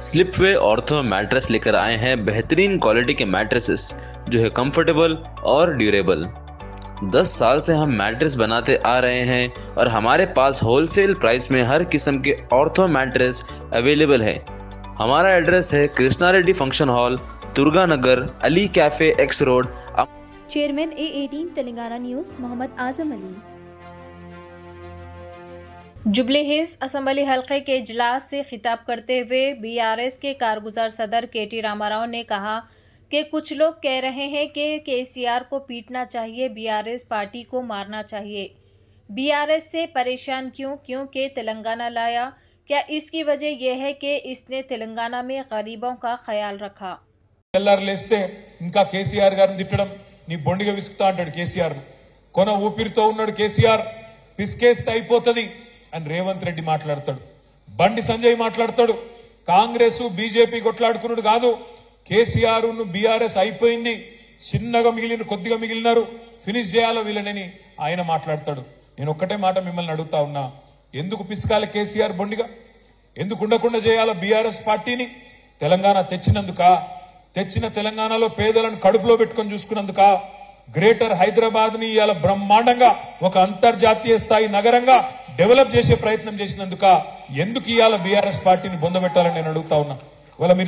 Slipway ortho mattress लेकर आए हैं बेहतरीन क्वालिटी के मैट्रेसेस जो है कंफर्टेबल और ड्यूरेबल। 10 साल से हम मैट्रेस बनाते आ रहे हैं और हमारे पास होलसेल प्राइस में हर किस्म के ऑर्थो मैट्रेस अवेलेबल है। हमारा एड्रेस है Krishna Reddy function hall, Durga Nagar, Ali cafe X road. Chairman A18 Telangana news Mohammad Azam Ali. Jubilee Hills assembly हल्के के इजलास से खिताब करते हुए BRS के कारगुजार सदर KT रामाराव ने कहा कि कुछ लोग कह रहे हैं कि KCR को पीटना चाहिए, BRS पार्टी को मारना चाहिए। BRS से परेशान क्योंकि तेलंगाना लाया? क्या इसकी वजह यह है कि इसने तेलंगाना में गरीबों का ख्याल रखा? लेस्ते ఇంకా KCR గారిని తిట్టడం నీ బొండిగా విసుకుతా అంటాడు KCR కొన ఊపిరితో ఉన్నాడు KCR పిస్కేస్తే అయిపోతది అని రేవంత్ రెడ్డి మాట్లాడతాడు, బండి సంజయ్ మాట్లాడతాడు, కాంగ్రెస్ బీజేపీ కొట్లాడుకున్నాడు కాదు, KCR ను BRS అయిపోయింది, చిన్నగా మిగిలిన కొద్దిగా మిగిలినారు, ఫినిష్ చేయాలో వీళ్ళని ఆయన మాట్లాడతాడు। నేను ఒక్కటే మాట మిమ్మల్ని అడుగుతా ఉన్నా, ఎందుకు పిస్కాల KCR బొండిగా, ఎందుకు ఉండకుండా చేయాల BRS పార్టీని? తెలంగాణ తెచ్చిన తెలంగాణలో పేదలను కడుపులో పెట్టుకొని చూసుకున్నందుక, గ్రేటర్ హైదరాబాద్ ని ఇవాళ బ్రహ్మాండంగా ఒక అంతర్జాతీయ స్థాయి నగరంగా డెవలప్ చేసే ప్రయత్నం చేసినందుక ఎందుకు ఇవాళ BRS పార్టీని బొందబెట్టాలని నేను అడుగుతా ఉన్నా।